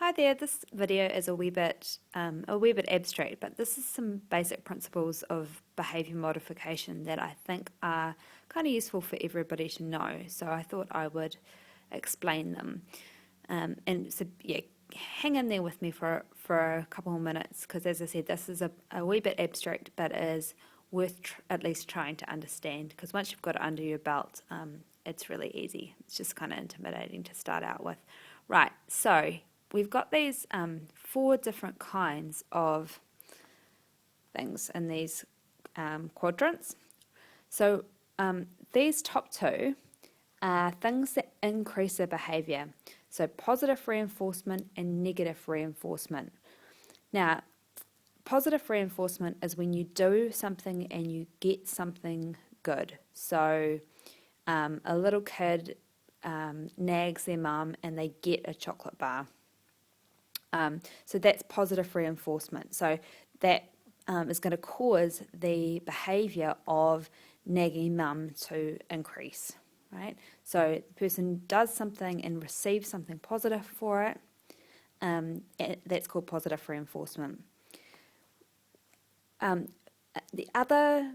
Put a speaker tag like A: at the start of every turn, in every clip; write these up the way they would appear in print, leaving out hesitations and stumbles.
A: Hi there, this video is a wee bit abstract, but this is some basic principles of behaviour modification that I think are kind of useful for everybody to know, so I thought I would explain them. And so, yeah, hang in there with me for a couple of minutes, because as I said, this is a wee bit abstract, but is worth at least trying to understand, because once you've got it under your belt, it's really easy. It's just kind of intimidating to start out with. Right, so we've got these 4 different kinds of things in these quadrants. So these top 2 are things that increase a behaviour. So positive reinforcement and negative reinforcement. Now, positive reinforcement is when you do something and you get something good. So a little kid nags their mum and they get a chocolate bar. So that's positive reinforcement. So that is going to cause the behaviour of nagging mum to increase, right? So the person does something and receives something positive for it. That's called positive reinforcement. The other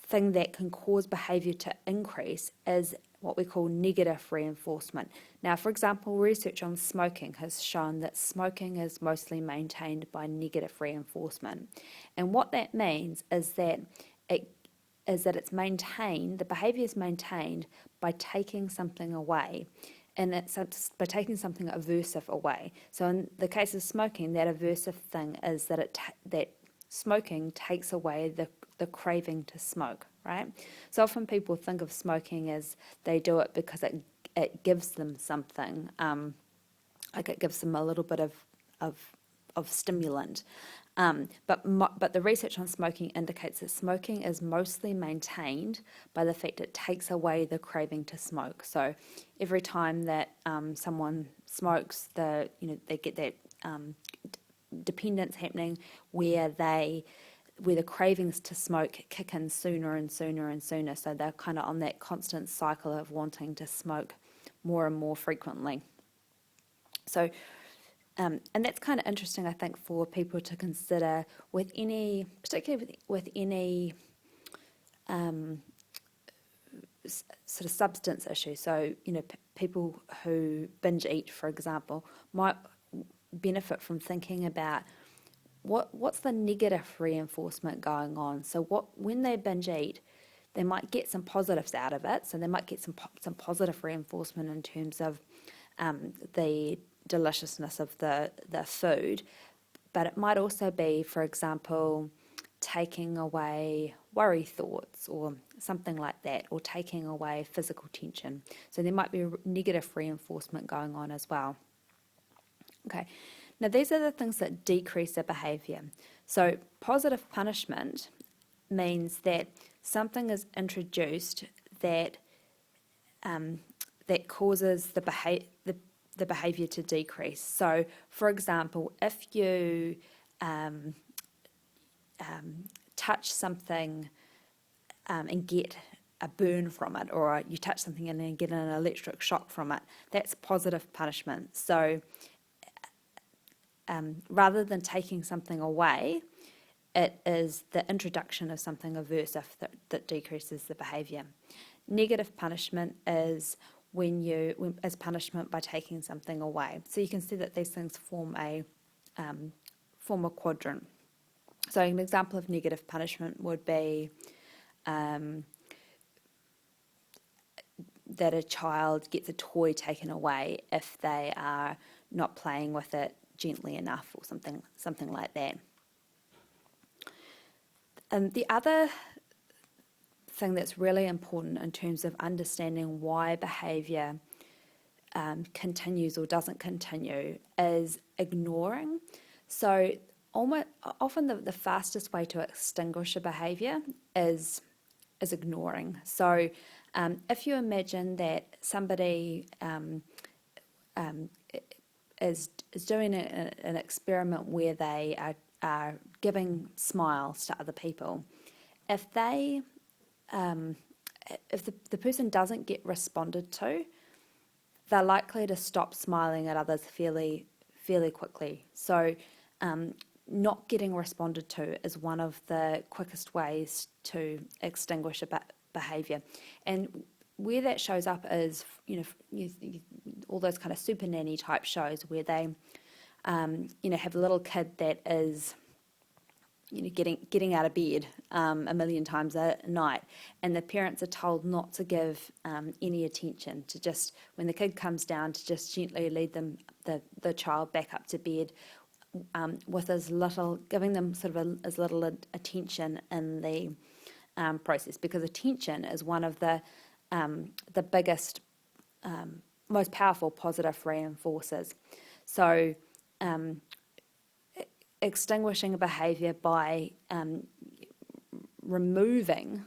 A: thing that can cause behaviour to increase is what we call negative reinforcement. Now, for example, research on smoking has shown that smoking is mostly maintained by negative reinforcement. And what that means is that it's maintained, the behaviour is maintained by taking something away. And it's by taking something aversive away. So in the case of smoking, that aversive thing is that that smoking takes away the craving to smoke, right? So often people think of smoking as they do it because it gives them something, like it gives them a little bit of stimulant. But the research on smoking indicates that smoking is mostly maintained by the fact it takes away the craving to smoke. So every time that someone smokes, they get that dependence happening where the cravings to smoke kick in sooner and sooner and sooner. So they're kind of on that constant cycle of wanting to smoke more and more frequently. So and that's kind of interesting, I think, for people to consider with any, particularly with any sort of substance issue. So, people who binge eat, for example, might benefit from thinking about what's the negative reinforcement going on. So when they binge eat, they might get some positives out of it. So they might get some positive reinforcement in terms of the deliciousness of the food, but it might also be, for example, taking away worry thoughts or something like that, or taking away physical tension. So there might be negative reinforcement going on as well. Okay, now these are the things that decrease the behaviour. So positive punishment means that something is introduced that causes the behaviour to decrease. So, for example, if you touch something and get a burn from it, or you touch something and then get an electric shock from it, that's positive punishment. So rather than taking something away, it is the introduction of something aversive that decreases the behaviour. Negative punishment is as punishment by taking something away. So you can see that these things form a quadrant. So an example of negative punishment would be that a child gets a toy taken away if they are not playing with it gently enough, or something like that. And the other thing that's really important in terms of understanding why behaviour continues or doesn't continue is ignoring. So often the fastest way to extinguish a behaviour is ignoring. So if you imagine that somebody is doing an experiment where they are giving smiles to other people, if the person doesn't get responded to, they're likely to stop smiling at others fairly quickly. So not getting responded to is one of the quickest ways to extinguish a behaviour. And where that shows up is, all those kind of super nanny type shows where they, have a little kid that is, getting out of bed a million times a night, and the parents are told not to give any attention, to just, when the kid comes down, to just gently lead the child back up to bed, with giving them sort of as little attention in the process, because attention is one of the biggest, most powerful positive reinforcers. So extinguishing a behaviour by removing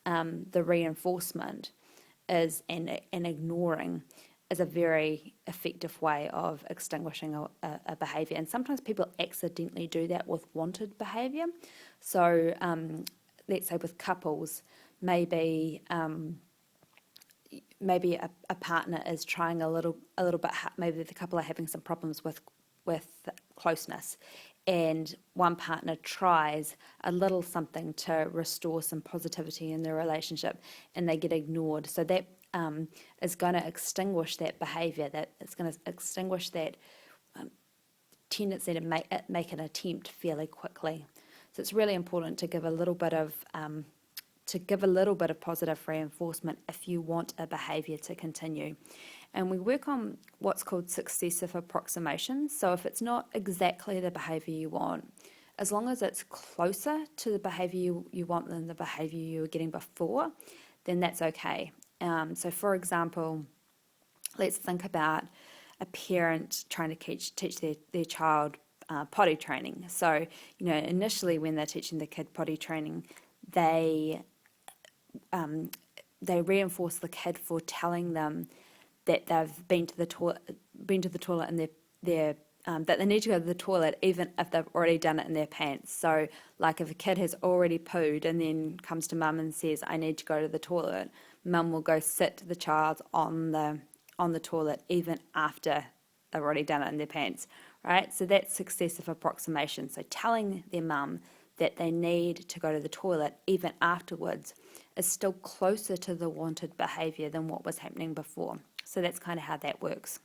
A: the reinforcement and ignoring is a very effective way of extinguishing a behaviour. And sometimes people accidentally do that with wanted behaviour. So let's say with couples, maybe a partner is trying a little bit, maybe the couple are having some problems with closeness, and one partner tries a little something to restore some positivity in their relationship, and they get ignored. So that is going to extinguish that behaviour, that it's going to extinguish that tendency to make an attempt fairly quickly. So it's really important to give a little bit of positive reinforcement if you want a behaviour to continue. And we work on what's called successive approximations. So if it's not exactly the behaviour you want, as long as it's closer to the behaviour you want than the behaviour you were getting before, then that's okay. So for example, let's think about a parent trying to teach their child potty training. So, initially when they're teaching the kid potty training, they reinforce the kid for telling them that they've been to the toilet and that they need to go to the toilet even if they've already done it in their pants. So like if a kid has already pooed and then comes to mum and says, I need to go to the toilet, mum will go sit the child on the toilet even after they've already done it in their pants, right? So that's successive approximation. So telling their mum that they need to go to the toilet even afterwards is still closer to the wanted behaviour than what was happening before. So that's kind of how that works.